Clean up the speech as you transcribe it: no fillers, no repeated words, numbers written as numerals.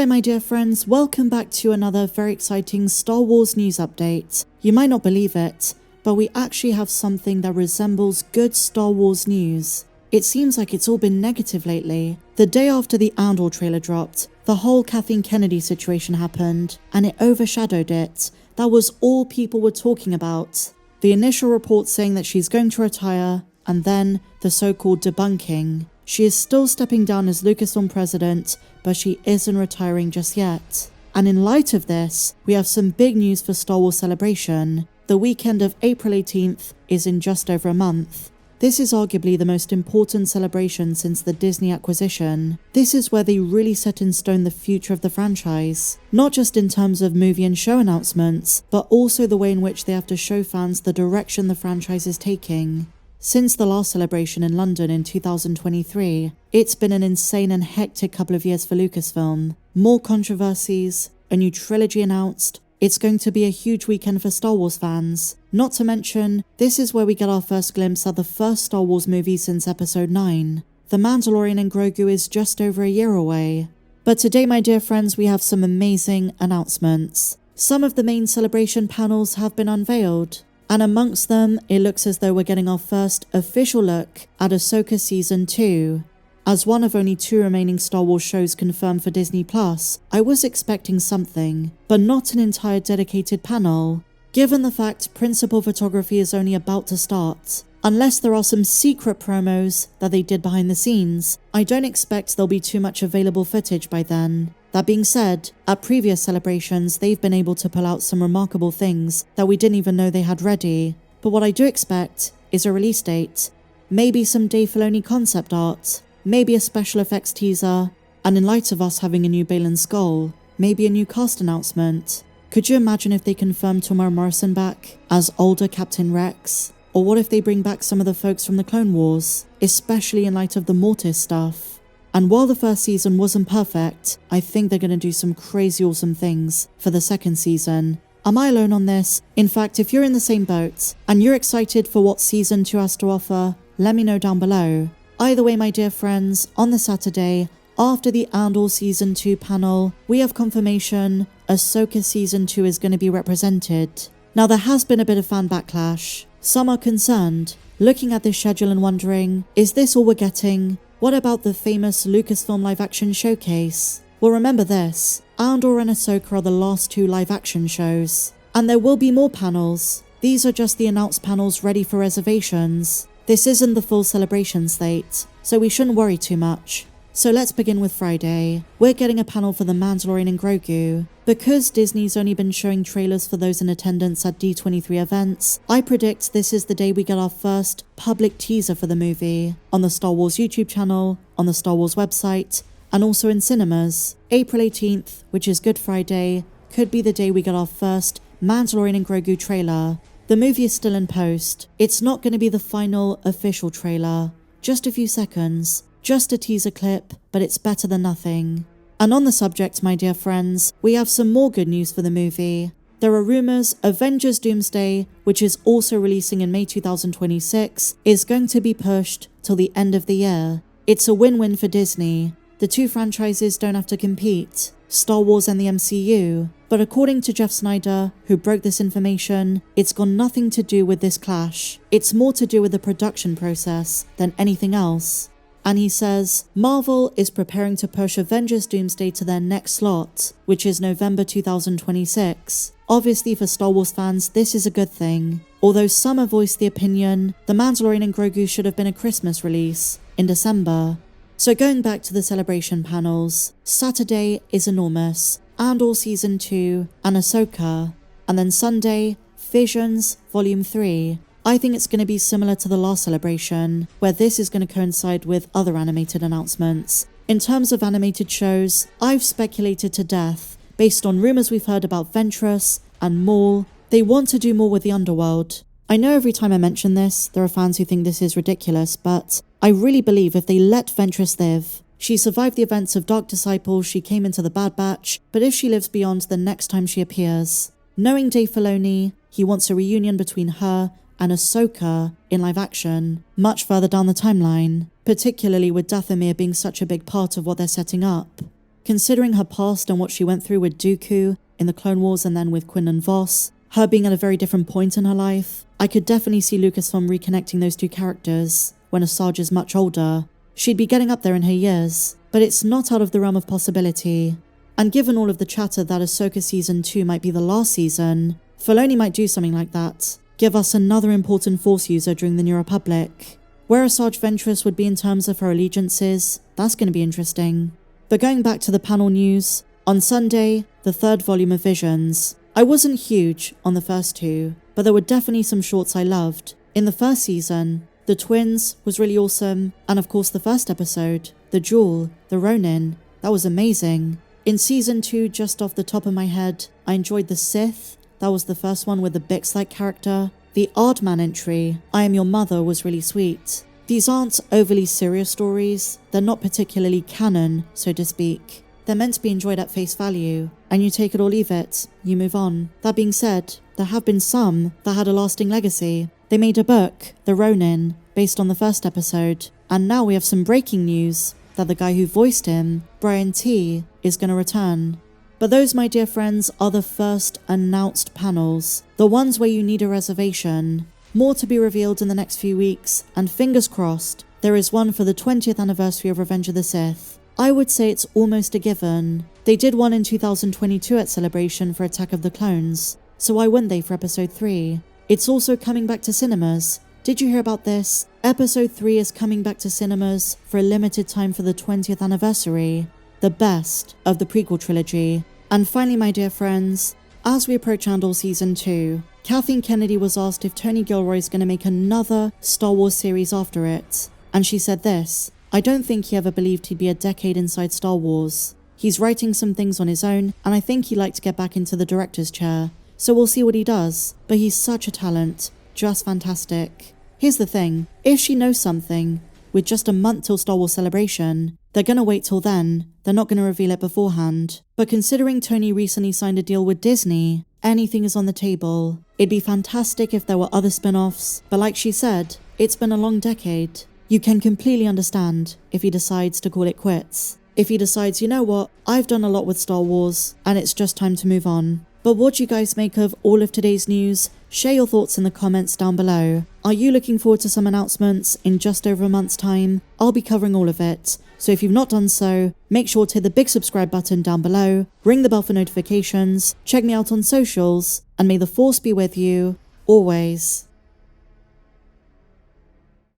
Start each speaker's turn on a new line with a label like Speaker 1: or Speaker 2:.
Speaker 1: Hello my dear friends, welcome back to another very exciting Star Wars news update. You might not believe it, but we actually have something that resembles good Star Wars news. It seems like it's all been negative lately. The day after the Andor trailer dropped, the whole Kathleen Kennedy situation happened, and it overshadowed it. That was all people were talking about. The initial report saying that she's going to retire, and then the so-called debunking. She is still stepping down as Lucasfilm president, but she isn't retiring just yet. And in light of this, we have some big news for Star Wars Celebration. The weekend of April 18th is in just over a month. This is arguably the most important celebration since the Disney acquisition. This is where they really set in stone the future of the franchise. Not just in terms of movie and show announcements, but also the way in which they have to show fans the direction the franchise is taking. Since the last celebration in London in 2023, it's been an insane and hectic couple of years for Lucasfilm. More controversies, a new trilogy announced. It's going to be a huge weekend for Star Wars fans. Not to mention, this is where we get our first glimpse at the first Star Wars movie since Episode 9. The Mandalorian and Grogu is just over a year away. But today, my dear friends, we have some amazing announcements. Some of the main celebration panels have been unveiled. And amongst them, it looks as though we're getting our first official look at Ahsoka Season 2. As one of only 2 remaining Star Wars shows confirmed for Disney+, I was expecting something, but not an entire dedicated panel. Given the fact principal photography is only about to start, unless there are some secret promos that they did behind the scenes, I don't expect there'll be too much available footage by then. That being said, at previous celebrations, they've been able to pull out some remarkable things that we didn't even know they had ready. But what I do expect is a release date, maybe some Dave Filoni concept art, maybe a special effects teaser, and in light of us having a new Baylan Skoll, maybe a new cast announcement. Could you imagine if they confirmed Tamara Morrison back as older Captain Rex? Or what if they bring back some of the folks from the Clone Wars, especially in light of the Mortis stuff? And while the first season wasn't perfect, I think they're going to do some crazy awesome things for the second season. Am I alone on this? In fact, if you're in the same boat, and you're excited for what Season 2 has to offer, let me know down below. Either way, my dear friends, on the Saturday, after the Andor Season 2 panel, we have confirmation Ahsoka Season 2 is going to be represented. Now there has been a bit of fan backlash. Some are concerned, looking at this schedule and wondering, is this all we're getting? What about the famous Lucasfilm live-action showcase? Well, remember this, Andor and Ahsoka are the last 2 live-action shows. And there will be more panels. These are just the announced panels ready for reservations. This isn't the full celebration slate, so we shouldn't worry too much. So let's begin with Friday. We're getting a panel for the Mandalorian and Grogu. Because Disney's only been showing trailers for those in attendance at D23 events, I predict this is the day we get our first public teaser for the movie, on the Star Wars YouTube channel, on the Star Wars website, and also in cinemas. April 18th, which is Good Friday, could be the day we get our first Mandalorian and Grogu trailer. The movie is still in post. It's not going to be the final official trailer. Just a few seconds. Just a teaser clip, but it's better than nothing. And on the subject, my dear friends, we have some more good news for the movie. There are rumors Avengers Doomsday, which is also releasing in May 2026, is going to be pushed till the end of the year. It's a win-win for Disney. The 2 franchises don't have to compete, Star Wars and the MCU. But according to Jeff Snyder, who broke this information, it's got nothing to do with this clash. It's more to do with the production process than anything else. And he says, Marvel is preparing to push Avengers Doomsday to their next slot, which is November 2026. Obviously for Star Wars fans, this is a good thing. Although some have voiced the opinion, The Mandalorian and Grogu should have been a Christmas release, in December. So going back to the celebration panels, Saturday is enormous, Andor Season 2 and Ahsoka. And then Sunday, Visions Volume 3. I think it's going to be similar to the last celebration, where this is going to coincide with other animated announcements. In terms of animated shows, I've speculated to death, based on rumors we've heard about Ventress and Maul. They want to do more with the underworld. I know every time I mention this, there are fans who think this is ridiculous, but I really believe if they let Ventress live, she survived the events of Dark Disciples, she came into the Bad Batch, but if she lives beyond the next time she appears, knowing Dave Filoni, he wants a reunion between her and Ahsoka in live action, much further down the timeline, particularly with Dathomir being such a big part of what they're setting up. Considering her past and what she went through with Dooku in the Clone Wars and then with Quinlan Vos, her being at a very different point in her life, I could definitely see Lucasfilm reconnecting those two characters when Asajj is much older. She'd be getting up there in her years, but it's not out of the realm of possibility. And given all of the chatter that Ahsoka Season 2 might be the last season, Filoni might do something like that. Give us another important Force user during the New Republic. Where Asajj Ventress would be in terms of her allegiances, that's going to be interesting. But going back to the panel news, on Sunday, the third volume of Visions. I wasn't huge on the first two, but there were definitely some shorts I loved. In the first season, the twins was really awesome, and of course the first episode, the Duel, the Ronin, that was amazing. In Season 2, just off the top of my head, I enjoyed the Sith, that was the first one with the Bix-like character. The Ardman entry, I Am Your Mother, was really sweet. These aren't overly serious stories, they're not particularly canon, so to speak. They're meant to be enjoyed at face value, and you take it or leave it, you move on. That being said, there have been some that had a lasting legacy. They made a book, The Ronin, based on the first episode, and now we have some breaking news that the guy who voiced him, Brian T, is going to return. But those, my dear friends, are the first announced panels, the ones where you need a reservation. More to be revealed in the next few weeks, and fingers crossed, there is one for the 20th anniversary of Revenge of the Sith. I would say it's almost a given. They did one in 2022 at Celebration for Attack of the Clones, so why wouldn't they for Episode 3? It's also coming back to cinemas. Did you hear about this? Episode 3 is coming back to cinemas for a limited time for the 20th anniversary. The best of the prequel trilogy. And finally, my dear friends, as we approach Andor Season 2, Kathleen Kennedy was asked if Tony Gilroy is going to make another Star Wars series after it. And she said this: I don't think he ever believed he'd be a decade inside Star Wars. He's writing some things on his own, and I think he'd like to get back into the director's chair. So we'll see what he does. But he's such a talent. Just fantastic. Here's the thing. If she knows something, with just a month till Star Wars Celebration, they're gonna wait till then. They're not gonna reveal it beforehand. But considering Tony recently signed a deal with Disney, anything is on the table. It'd be fantastic if there were other spin-offs, but like she said, it's been a long decade. You can completely understand if he decides to call it quits. If he decides, you know what, I've done a lot with Star Wars, and it's just time to move on. But what do you guys make of all of today's news? Share your thoughts in the comments down below. Are you looking forward to some announcements in just over a month's time? I'll be covering all of it. So if you've not done so, make sure to hit the big subscribe button down below, ring the bell for notifications, check me out on socials, and may the Force be with you, always.